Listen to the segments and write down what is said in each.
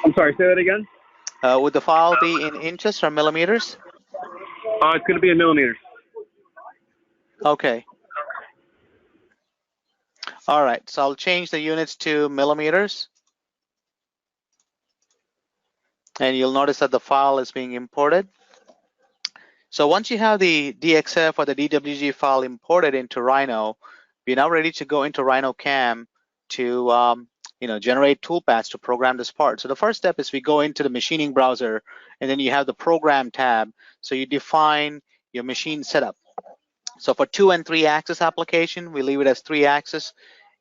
I'm sorry, say that again? Would the file be in inches or millimeters? It's going to be in millimeters. Okay. All right, so I'll change the units to millimeters. And you'll notice that the file is being imported. So once you have the DXF or the DWG file imported into Rhino, we're now ready to go into RhinoCam to generate toolpaths to program this part. So the first step is we go into the machining browser, and then you have the program tab. So you define your machine setup. So for 2 and 3 axis application, we leave it as 3 axis.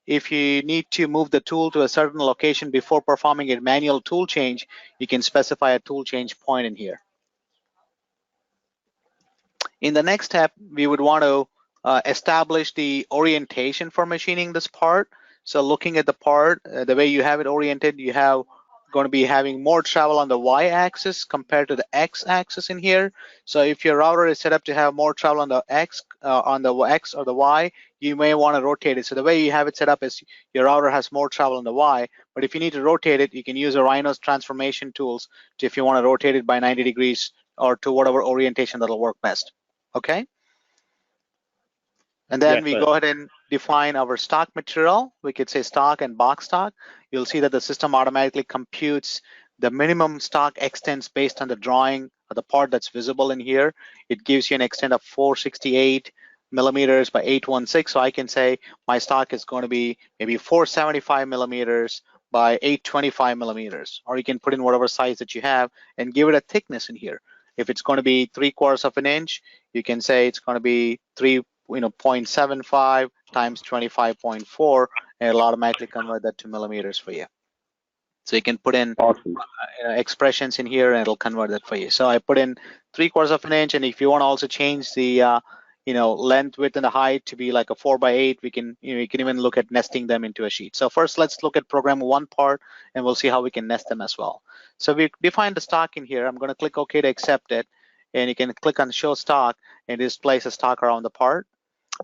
If you need to move the tool to a certain location before performing a manual tool change, you can specify a tool change point in here. In the next step, we would want to establish the orientation for machining this part. So looking at the part, the way you have it oriented, you have going to be having more travel on the y-axis compared to the x-axis in here. So if your router is set up to have more travel on the x or the y, you may want to rotate it. So the way you have it set up is your router has more travel on the y, but if you need to rotate it, you can use a Rhino's transformation tools if you want to rotate it by 90 degrees or to whatever orientation that'll work best. Okay. And then we go ahead and define our stock material. We could say stock and box stock. You'll see that the system automatically computes the minimum stock extents based on the drawing of the part that's visible in here. It gives you an extent of 468 millimeters by 816. So I can say my stock is going to be maybe 475 millimeters by 825 millimeters, or you can put in whatever size that you have and give it a thickness in here. If it's going to be 3/4 of an inch, you can say it's going to be 0.75 times 25.4, and it'll automatically convert that to millimeters for you. So you can put in expressions in here and it'll convert that for you. So I put in 3/4 of an inch, and if you want to also change the length, width, and the height to be like a 4/8, we can you can even look at nesting them into a sheet. So first, let's look at program one part, and we'll see how we can nest them as well. So we defined the stock in here. I'm going to click OK to accept it, and you can click on Show Stock, and it displays a stock around the part.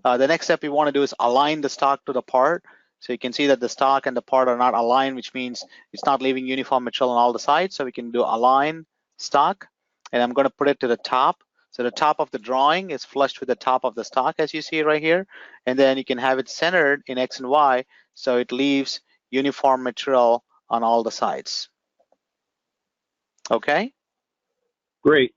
The next step we want to do is align the stock to the part. So you can see that the stock and the part are not aligned, which means it's not leaving uniform material on all the sides. So we can do align stock, and I'm going to put it to the top. So the top of the drawing is flushed with the top of the stock, as you see right here. And then you can have it centered in X and Y, so it leaves uniform material on all the sides. Okay? Great.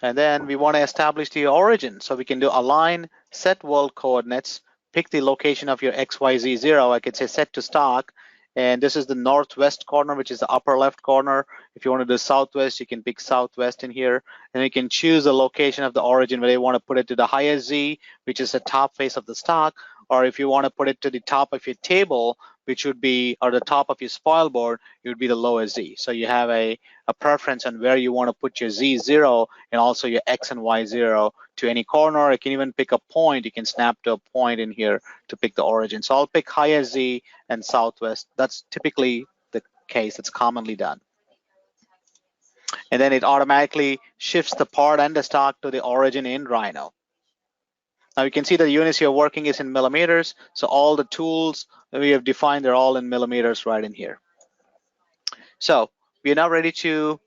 And then we want to establish the origin. So we can do align, set world coordinates, pick the location of your XYZ0. I could say set to stock. And this is the northwest corner, which is the upper left corner. If you want to do southwest, you can pick southwest in here. And you can choose the location of the origin, whether you want to put it to the highest Z, which is the top face of the stock, or if you want to put it to the top of your table, which would be, or the top of your spoil board, it would be the lowest Z. So you have a preference on where you want to put your Z0 and also your X and Y0 to any corner. You can even pick a point. You can snap to a point in here to pick the origin. So I'll pick highest Z and southwest. That's typically the case. It's commonly done. And then it automatically shifts the part and the stock to the origin in Rhino. Now you can see the units you're working is in millimeters. So all the tools that we have defined, they're all in millimeters right in here. So we are now ready to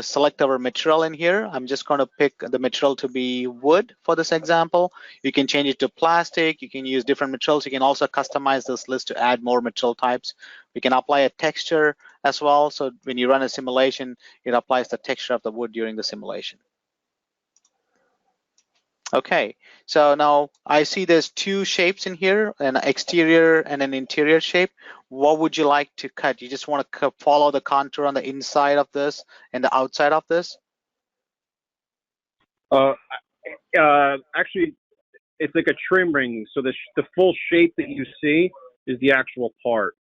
select our material in here. I'm just going to pick the material to be wood for this example. You can change it to plastic. You can use different materials. You can also customize this list to add more material types. We can apply a texture as well. So when you run a simulation, it applies the texture of the wood during the simulation. Okay, so now I see there's two shapes in here, an exterior and an interior shape. What would you like to cut? You just want to follow the contour on the inside of this and the outside of this? Actually, it's like a trim ring. So the full shape that you see is the actual part.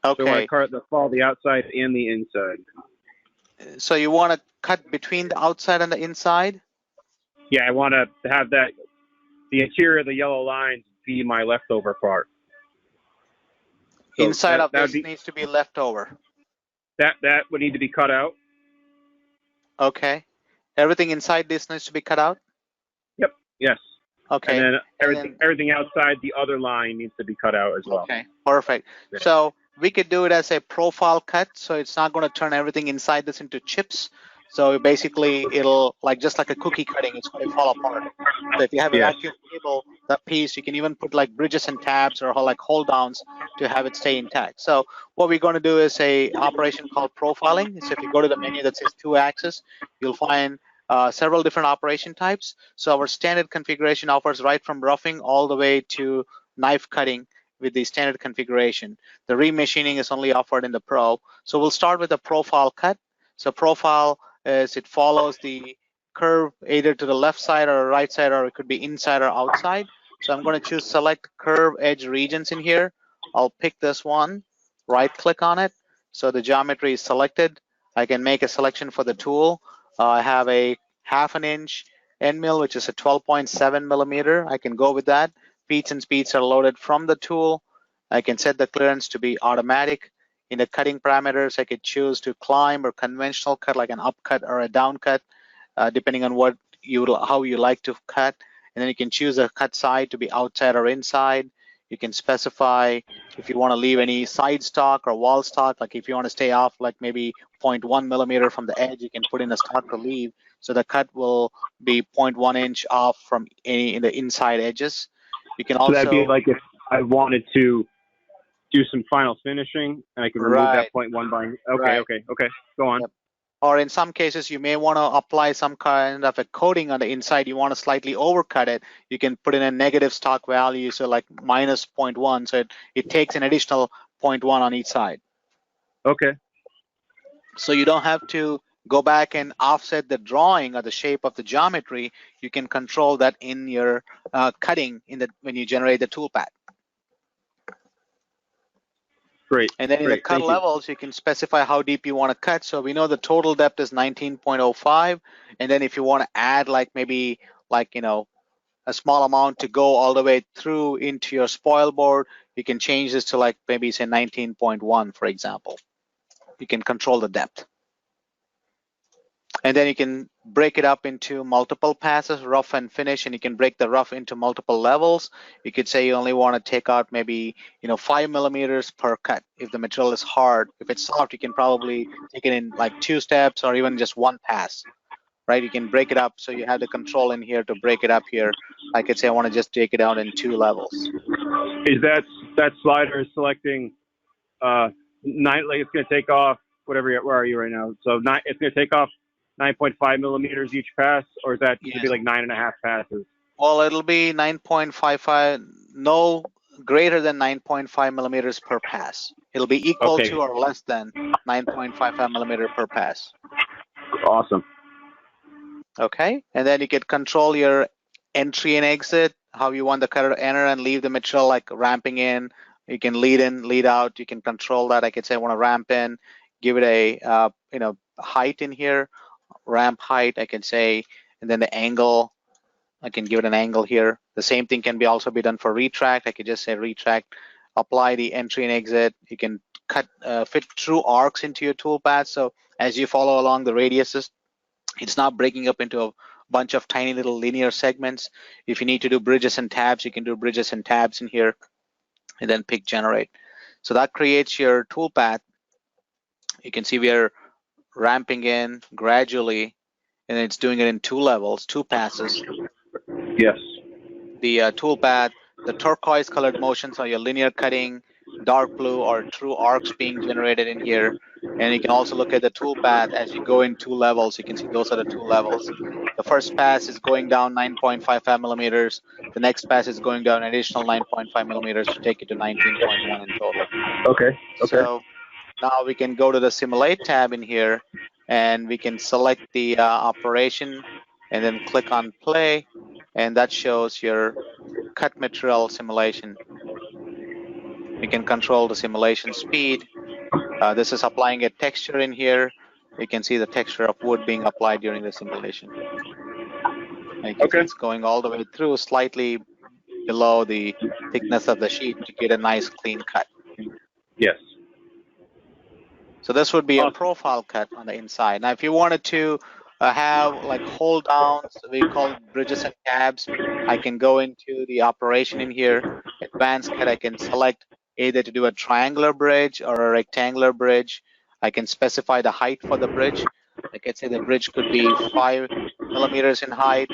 Okay. So I want to cut the outside and the inside. So you want to cut between the outside and the inside? Yeah, I want to have the interior of the yellow lines be my leftover part. So inside of this needs to be leftover. That would need to be cut out. Okay. Everything inside this needs to be cut out? Yep. Yes. Okay. And then everything outside the other line needs to be cut out as well. Okay. Perfect. So we could do it as a profile cut, so it's not going to turn everything inside this into chips. So basically, it'll just like a cookie cutting, it's going to fall apart. So if you have a Yes. vacuum table, that piece, you can even put like bridges and tabs or like hold downs to have it stay intact. So what we're going to do is a operation called profiling. So if you go to the menu that says 2-axis, you'll find several different operation types. So our standard configuration offers right from roughing all the way to knife cutting with the standard configuration. The remachining is only offered in the Pro. So we'll start with a profile cut. So profile is it follows the curve either to the left side or right side, or it could be inside or outside. So I'm going to choose select curve edge regions in here. I'll pick this one, right click on it. So the geometry is selected. I can make a selection for the tool. I have a 1/2 inch end mill, which is a 12.7 millimeter. I can go with that. Feeds and speeds are loaded from the tool. I can set the clearance to be automatic. In the cutting parameters, I could choose to climb or conventional cut, like an up cut or a down cut, depending on how you like to cut. And then you can choose a cut side to be outside or inside. You can specify if you want to leave any side stock or wall stock, like if you want to stay off like maybe 0.1 millimeter from the edge, you can put in a stock to leave. So the cut will be 0.1 inch off from any in the inside edges. You can So that'd be also, like if I wanted to do some final finishing and I could remove that right, 0.1 by. Okay, right. okay, okay. Go on. Yep. Or in some cases, you may want to apply some kind of a coating on the inside. You want to slightly overcut it. You can put in a negative stock value, so like minus 0.1. So it takes an additional 0.1 on each side. Okay. So you don't have to go back and offset the drawing or the shape of the geometry. You can control that in your cutting when you generate the toolpath. Great. And then in the Great. cut Thank you. levels, you can specify how deep you want to cut. So we know the total depth is 19.05. And then if you want to add like maybe a small amount to go all the way through into your spoil board, you can change this to like maybe say 19.1, for example. You can control the depth. And then you can break it up into multiple passes, rough and finish, and you can break the rough into multiple levels. You could say you only want to take out maybe 5 millimeters per cut if the material is hard. If it's soft, you can probably take it in like 2 steps or even just 1 pass, right? You can break it up, so you have the control in here to break it up here. I could say I want to just take it out in 2 levels. Is that slider is selecting nine? Like it's going to take off whatever. Where are you right now? So it's going to take off 9.5 millimeters each pass, or is that going to be like 9.5 passes? Well, it'll be 9.55, no greater than 9.5 millimeters per pass. It'll be equal to or less than 9.55 millimeter per pass. Awesome. Okay, and then you can control your entry and exit, how you want the cutter to enter and leave the material, like ramping in. You can lead in, lead out. You can control that. I could say I want to ramp in, give it a height in here, ramp height. I can say, and then the angle. I can give it an angle here. The same thing can also be done for retract. I could just say retract, apply the entry and exit. You can fit true arcs into your toolpath. So as you follow along the radiuses, it's not breaking up into a bunch of tiny little linear segments. If you need to do bridges and tabs, you can do bridges and tabs in here, and then pick generate. So that creates your toolpath. You can see we are ramping in gradually, and it's doing it in 2 levels, 2 passes. Yes. The toolpath, the turquoise colored motions are your linear cutting, dark blue are true arcs being generated in here. And you can also look at the toolpath as you go in 2 levels. You can see those are the 2 levels. The first pass is going down 9.55 millimeters. The next pass is going down an additional 9.5 millimeters to take it to 19.1 in total. Okay. So now we can go to the simulate tab in here, and we can select the operation and then click on play, and that shows your cut material simulation. You can control the simulation speed. This is applying a texture in here. You can see the texture of wood being applied during the simulation. And you can see it's going all the way through, slightly below the thickness of the sheet to get a nice clean cut. Yes. So this would be a profile cut on the inside. Now, if you wanted to have like hold downs, we call it bridges and tabs, I can go into the operation in here, advanced cut, I can select either to do a triangular bridge or a rectangular bridge. I can specify the height for the bridge. I can say the bridge could be 5 millimeters in height,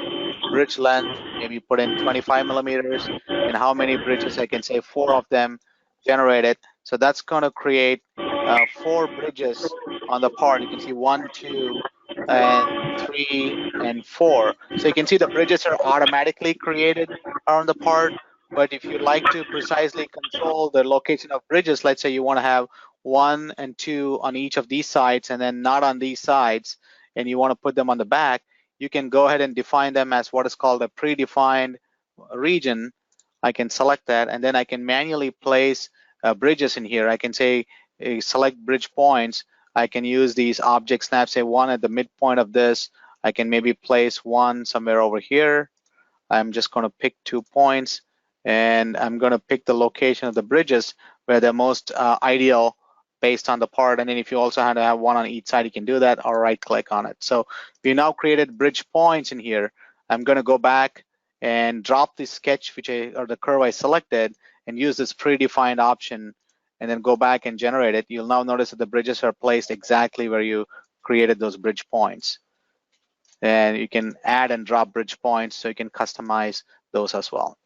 bridge length, maybe put in 25 millimeters, and how many bridges, I can say 4 of them generated. So that's going to create 4 bridges on the part. You can see 1, 2, and 3, and 4. So you can see the bridges are automatically created on the part. But if you like to precisely control the location of bridges, let's say you want to have 1 and 2 on each of these sides and then not on these sides, and you want to put them on the back, you can go ahead and define them as what is called a predefined region. I can select that, and then I can manually place bridges in here. I can say select bridge points. I can use these object snaps, say 1 at the midpoint of this. I can maybe place 1 somewhere over here. I'm just going to pick 2 points, and I'm going to pick the location of the bridges where they're most ideal based on the part. And then if you also had to have 1 on each side, you can do that, or right click on it. So we now created bridge points in here. I'm going to go back and drop the sketch or the curve I selected and use this predefined option, and then go back and generate it. You'll now notice that the bridges are placed exactly where you created those bridge points. And you can add and drop bridge points, so you can customize those as well.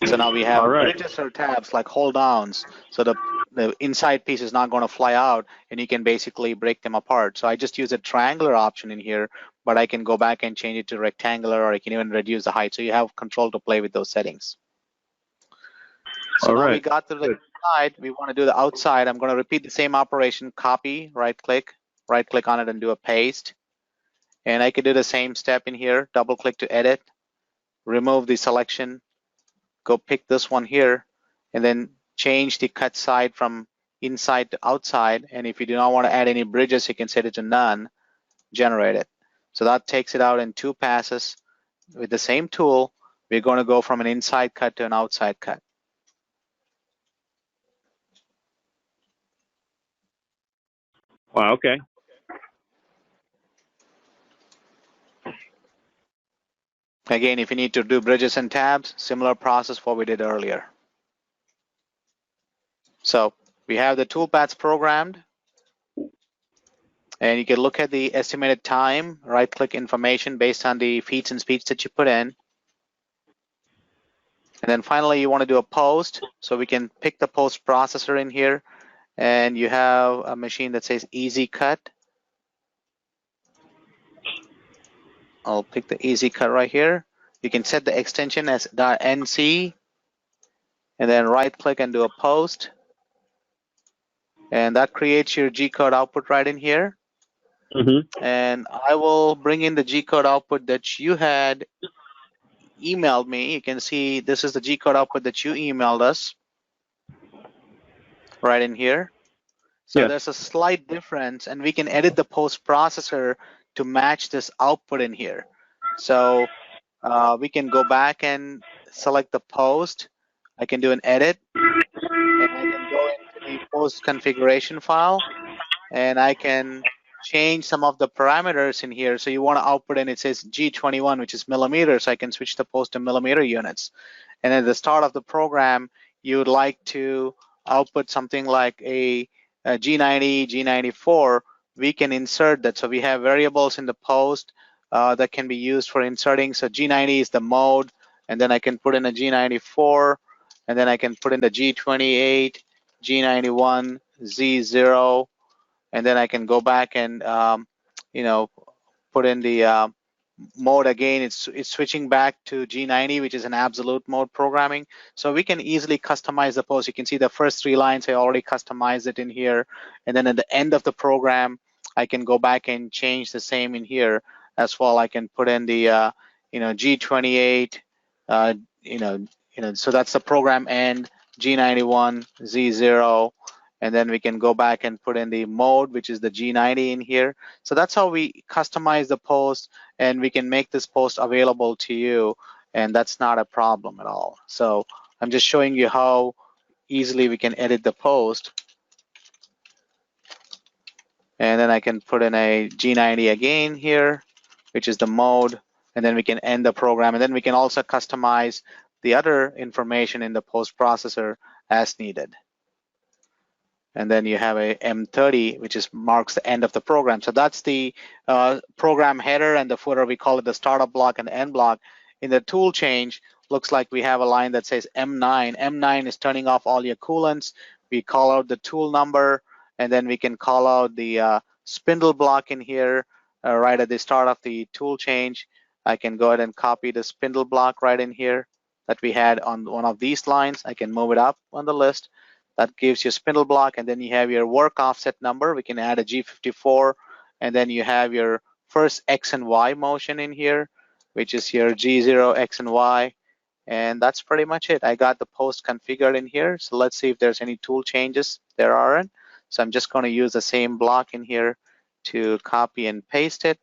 So now we have bridges or tabs like hold downs, so the inside piece is not going to fly out, and you can basically break them apart. So I just use a triangular option in here, but I can go back and change it to rectangular, or I can even reduce the height. So you have control to play with those settings. So now we got to the side, we want to do the outside. I'm going to repeat the same operation, copy, right click on it and do a paste. And I could do the same step in here, double click to edit, remove the selection, go pick this one here, and then change the cut side from inside to outside. And if you do not want to add any bridges, you can set it to none, generate it. So that takes it out in 2 passes. With the same tool, we're going to go from an inside cut to an outside cut. Wow, okay. Again, if you need to do bridges and tabs, similar process what we did earlier. So we have the toolpaths programmed, and you can look at the estimated time, right click information based on the feet and speeds that you put in. And then finally, you want to do a post, so we can pick the post processor in here, and you have a machine that says easy cut. I'll pick the easy cut right here. You can set the extension as .nc, and then right click and do a post. And that creates your G-code output right in here. And I will bring in the G-code output that you had emailed me. You can see this is the G-code output that you emailed us right in here. So there's a slight difference, and we can edit the post processor to match this output in here. So we can go back and select the post. I can do an edit, and I can go into the post configuration file, and I can change some of the parameters in here. So you want to output, and it says G21, which is millimeters. So I can switch the post to millimeter units. And at the start of the program, you would like to output something like a G90, G94. We can insert that. So we have variables in the post that can be used for inserting. So G90 is the mode, and then I can put in a G94, and then I can put in the G28, G91, Z0, and then I can go back and put in the mode again. It's switching back to G90, which is an absolute mode programming. So we can easily customize the post. You can see the first 3 lines, I already customized it in here. And then at the end of the program, I can go back and change the same in here as well. I can put in the G28, so that's the program end, G91, Z0, and then we can go back and put in the mode, which is the G90 in here. So that's how we customize the post, and we can make this post available to you, and that's not a problem at all. So I'm just showing you how easily we can edit the post. And then I can put in a G90 again here, which is the mode, and then we can end the program. And then we can also customize the other information in the post processor as needed. And then you have a M30, which is marks the end of the program. So that's the program header and the footer. We call it the startup block and the end block. In the tool change, looks like we have a line that says M9. M9 is turning off all your coolants. We call out the tool number, and then we can call out the spindle block in here right at the start of the tool change. I can go ahead and copy the spindle block right in here that we had on one of these lines. I can move it up on the list. That gives you spindle block, and then you have your work offset number. We can add a G54, and then you have your first X and Y motion in here, which is your G0, X and Y, and that's pretty much it. I got the post configured in here, so let's see if there's any tool changes. There aren't, so I'm just going to use the same block in here to copy and paste it,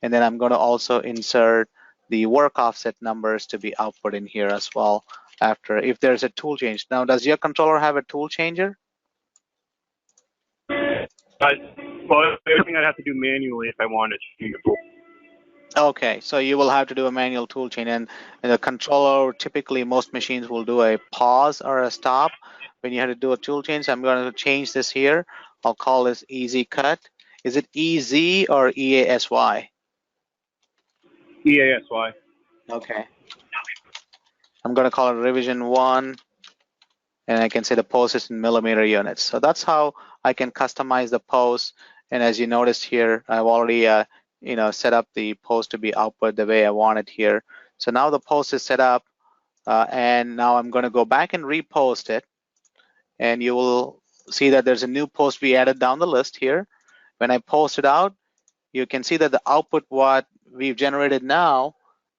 and then I'm going to also insert the work offset numbers to be output in here as well after if there's a tool change. Now, does your controller have a tool changer? Well, everything I'd have to do manually if I wanted to change the tool. Okay, so you will have to do a manual tool change, and the controller, typically most machines will do a pause or a stop when you have to do a tool change. So I'm going to change this here. I'll call this easy cut. Is it EZ or EASY? EASY. Okay. I'm going to call it revision 1, and I can say the post is in millimeter units. So that's how I can customize the post. And as you noticed here, I've already set up the post to be output the way I want it here. So now the post is set up, and now I'm going to go back and repost it, and you will see that there's a new post we added down the list here. When I post it out, you can see that the output what we've generated now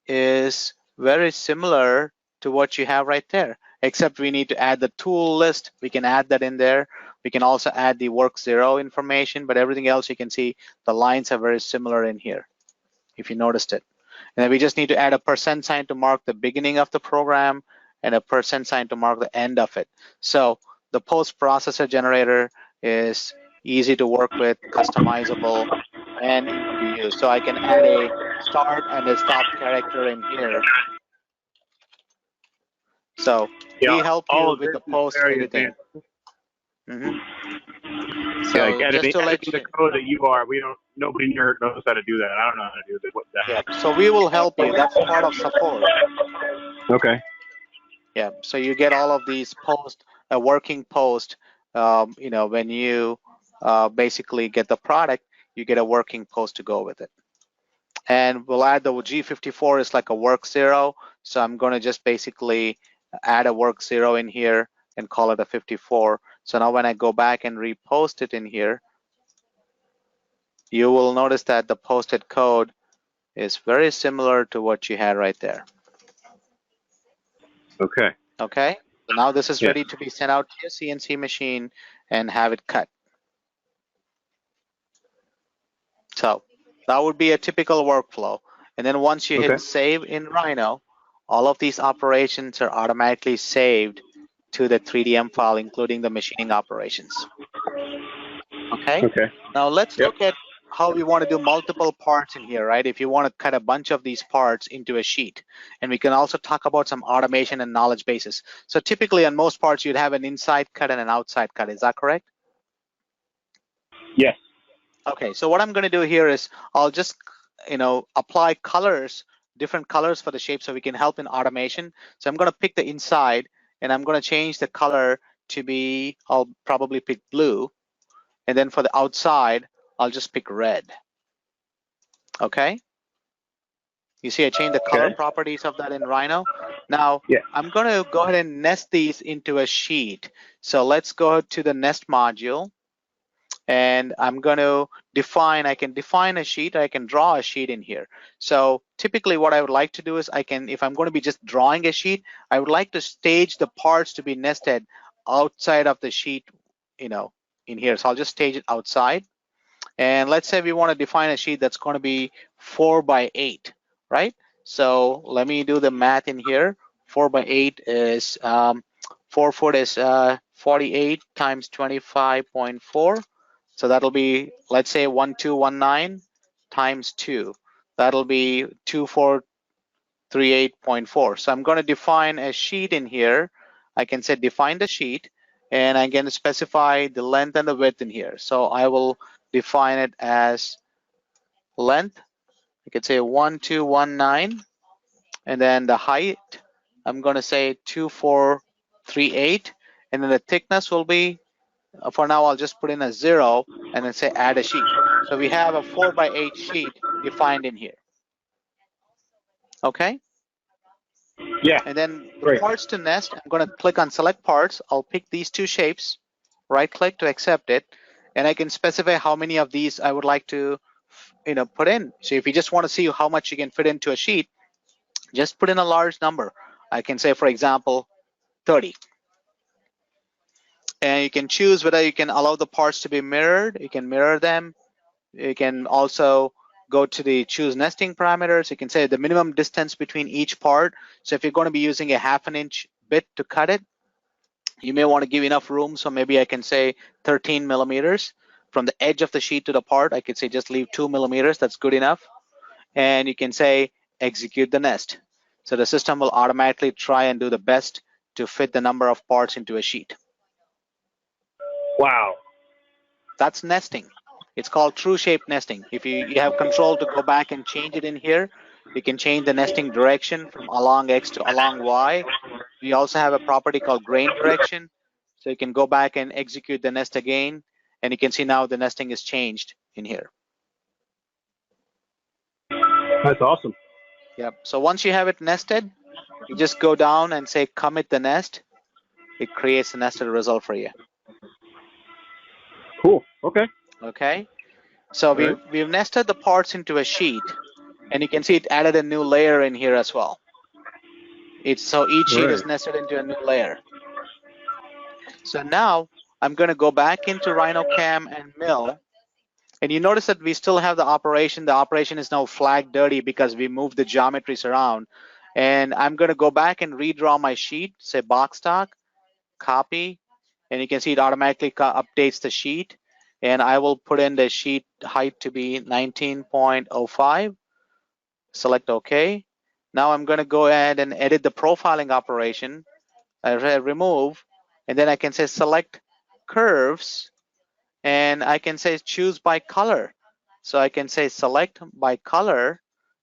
is very similar to what you have right there, except we need to add the tool list. We can add that in there. We can also add the work 0 information, but everything else you can see the lines are very similar in here, if you noticed it. And then we just need to add a % sign to mark the beginning of the program and a % sign to mark the end of it. So the post processor generator is easy to work with, customizable, and easy to use. So I can add a start and a stop character in here. So Yeah, we help all you of with this the is post very editing. Yeah, So like just to let editing you, the code that you are, nobody near knows how to do that. I don't know how to do that. What the yeah. heck? So we will help you. That's part of support. Okay. Yeah. So you get all of these post, a working post. When you basically get the product, you get a working post to go with it. And we'll add the G54 is like a work 0. So I'm going to just basically add a work 0 in here and call it a 54. So now when I go back and repost it in here, you will notice that the posted code is very similar to what you had right there. Okay. Okay. So now this is Yeah. ready to be sent out to your CNC machine and have it cut. So that would be a typical workflow. And then once you hit save in Rhino, all of these operations are automatically saved to the 3DM file, including the machining operations. Okay. Okay. Now let's look at how we want to do multiple parts in here, right? If you want to cut a bunch of these parts into a sheet, and we can also talk about some automation and knowledge bases. So typically on most parts, you'd have an inside cut and an outside cut. Is that correct? Yes. Okay, so what I'm going to do here is I'll just, apply colors, different colors for the shape so we can help in automation. So I'm going to pick the inside and I'm going to change the color to be, I'll probably pick blue. And then for the outside, I'll just pick red. Okay. You see, I changed the color properties of that in Rhino. Now, I'm going to go ahead and nest these into a sheet. So let's go to the nest module. And I'm going to I can define a sheet, I can draw a sheet in here. So typically what I would like to do is if I'm going to be just drawing a sheet, I would like to stage the parts to be nested outside of the sheet, in here. So I'll just stage it outside. And let's say we want to define a sheet that's going to be 4 by 8, right? So let me do the math in here. 4 by 8 is 4 foot is 48 times 25.4. So that'll be, let's say 1219 times 2. That'll be 38.4. So I'm going to define a sheet in here. I can say define the sheet, and I'm going to specify the length and the width in here. So I will define it as length. I could say 1219, and then the height, I'm going to say 2438, and then the thickness will be, for now, I'll just put in a 0 and then say add a sheet. So we have a 4x8 sheet defined in here. Okay. Yeah. And then the Great. parts to nest, I'm going to click on select parts. I'll pick these two shapes, right click to accept it, and I can specify how many of these I would like to put in. So if you just want to see how much you can fit into a sheet, just put in a large number. I can say, for example, 30. And you can choose whether you can allow the parts to be mirrored. You can mirror them. You can also go to the choose nesting parameters. You can say the minimum distance between each part. So if you're going to be using a 1/2 inch bit to cut it, you may want to give enough room. So maybe I can say 13 millimeters from the edge of the sheet to the part. I could say just leave 2 millimeters. That's good enough. And you can say execute the nest. So the system will automatically try and do the best to fit the number of parts into a sheet. Wow. That's nesting. It's called true shape nesting. If you have control to go back and change it in here, you can change the nesting direction from along X to along Y. We also have a property called grain direction. So you can go back and execute the nest again, and you can see now the nesting is changed in here. That's awesome. Yep. So once you have it nested, you just go down and say commit the nest. It creates a nested result for you. Cool. Okay. Okay. So we've nested the parts into a sheet, and you can see it added a new layer in here as well. So each sheet is nested into a new layer. So now I'm going to go back into RhinoCam and Mill, and you notice that we still have the operation. The operation is now flagged dirty because we moved the geometries around. And I'm going to go back and redraw my sheet, say box stock, copy, and you can see it automatically updates the sheet. And I will put in the sheet height to be 19.05. Select OK. Now I'm going to go ahead and edit the profiling operation. I remove, and then I can say select curves, and I can say choose by color. So I can say select by color,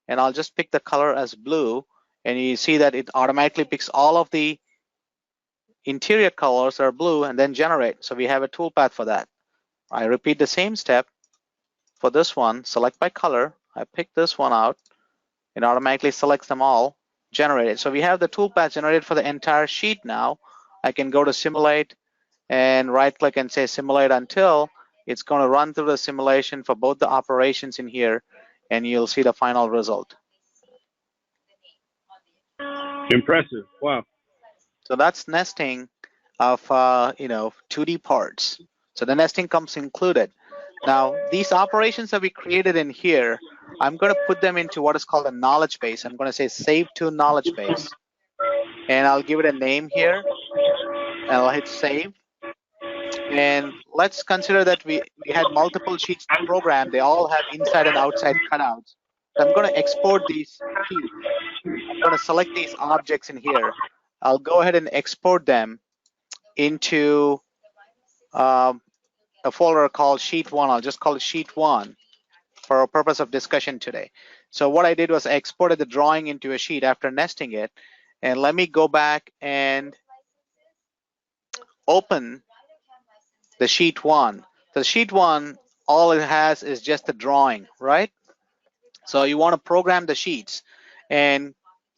and I'll just pick the color as blue, and you see that it automatically picks all of the interior colors are blue and then generate. So we have a toolpath for that. I repeat the same step for this one. Select by color. I pick this one out. It automatically selects them all, generated. So we have the toolpath generated for the entire sheet now. I can go to simulate and right click and say simulate until. It's going to run through the simulation for both the operations in here, and you'll see the final result. Impressive. Wow. So that's nesting of 2D parts. So the nesting comes included. Now these operations that we created in here, I'm going to put them into what is called a knowledge base. I'm going to say save to knowledge base, and I'll give it a name here, and I'll hit save. And let's consider that we had multiple sheets to program. They all have inside and outside cutouts. So I'm going to export these sheets. I'm going to select these objects in here. I'll go ahead and export them into a folder called sheet 1. I'll just call it sheet 1 for a purpose of discussion today. So what I did was I exported the drawing into a sheet after nesting it. And let me go back and open the sheet 1. The sheet 1, all it has is just the drawing, right? So you want to program the sheets, and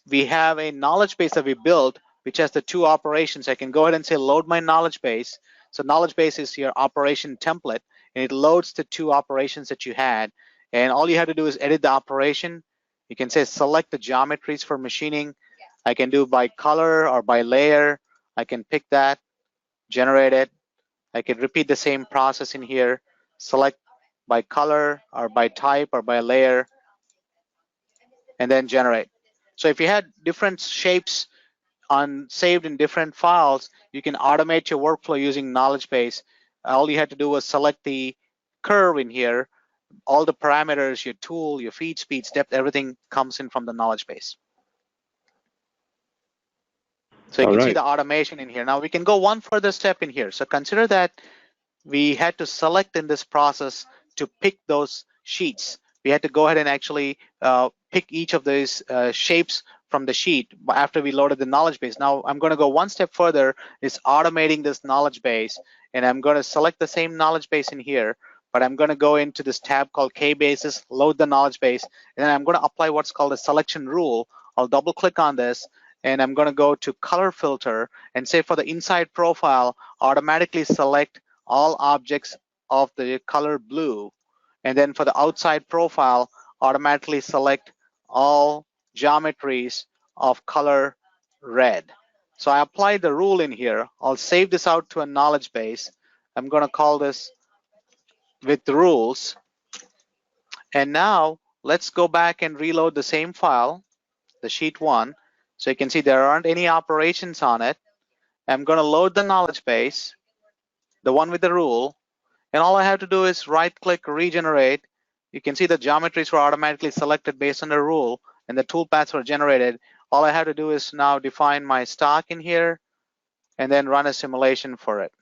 we have a knowledge base that we built which has the two operations. I can go ahead and say load my knowledge base. So knowledge base is your operation template, and it loads the two operations that you had, and all you have to do is edit the operation. You can say select the geometries for machining. I can do by color or by layer. I can pick that, generate it. I can repeat the same process in here, select by color or by type or by layer, and then generate. So if you had different shapes saved in different files, you can automate your workflow using knowledge base. All you had to do was select the curve in here. All the parameters, your tool, your feed speeds, depth, everything comes in from the knowledge base. So you All can see right. the automation in here. Now we can go one further step in here. So consider that we had to select in this process to pick those sheets. We had to go ahead and actually pick each of these shapes from the sheet after we loaded the knowledge base. Now I'm going to go one step further, is automating this knowledge base, and I'm going to select the same knowledge base in here, but I'm going to go into this tab called K-bases, load the knowledge base, and then I'm going to apply what's called a selection rule. I'll double click on this, and I'm going to go to color filter and say for the inside profile, automatically select all objects of the color blue, and then for the outside profile, automatically select all geometries of color red. So I applied the rule in here. I'll save this out to a knowledge base. I'm going to call this with rules. And now let's go back and reload the same file, the sheet 1. So you can see there aren't any operations on it. I'm going to load the knowledge base, the one with the rule, and all I have to do is right click regenerate. You can see the geometries were automatically selected based on the rule, and the toolpaths were generated. All I have to do is now define my stock in here and then run a simulation for it.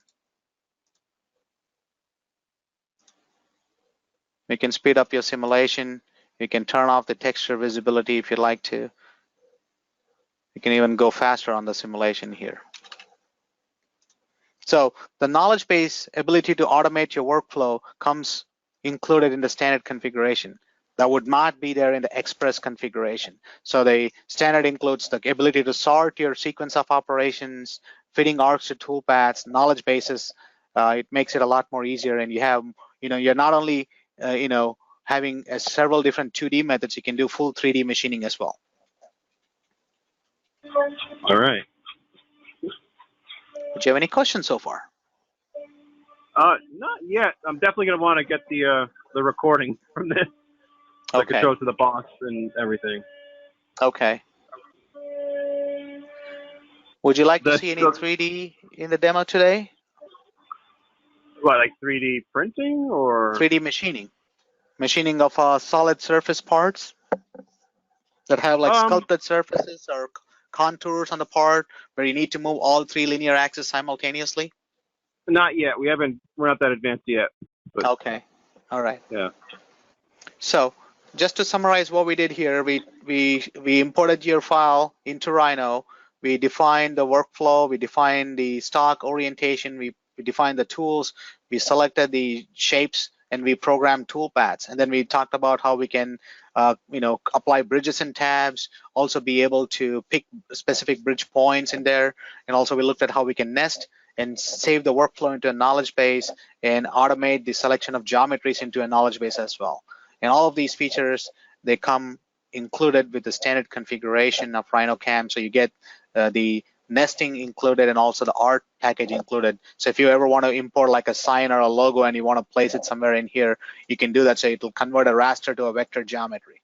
You can speed up your simulation. You can turn off the texture visibility if you'd like to. You can even go faster on the simulation here. So the knowledge base ability to automate your workflow comes included in the standard configuration. That would not be there in the express configuration. So the standard includes the ability to sort your sequence of operations, fitting arcs to toolpaths, knowledge bases. It makes it a lot more easier, and you have, you're not only, having several different 2D methods, you can do full 3D machining as well. All right. Do you have any questions so far? Not yet. I'm definitely gonna want to get the recording from this. So I can show it to the boss and everything. Okay. Would you like to see any 3D in the demo today? What, like 3D printing or 3D machining? Machining of solid surface parts that have like sculpted surfaces or contours on the part where you need to move all 3 linear axes simultaneously? Not yet. We're not that advanced yet. But, okay. All right. Yeah. So just to summarize what we did here, we imported your file into Rhino. We defined the workflow. We defined the stock orientation. We defined the tools. We selected the shapes, and we programmed toolpaths. And then we talked about how we can, apply bridges and tabs. Also be able to pick specific bridge points in there. And also we looked at how we can nest and save the workflow into a knowledge base and automate the selection of geometries into a knowledge base as well. And all of these features, they come included with the standard configuration of RhinoCam. So you get the nesting included and also the art package included. So if you ever want to import like a sign or a logo and you want to place it somewhere in here, you can do that. So it will convert a raster to a vector geometry.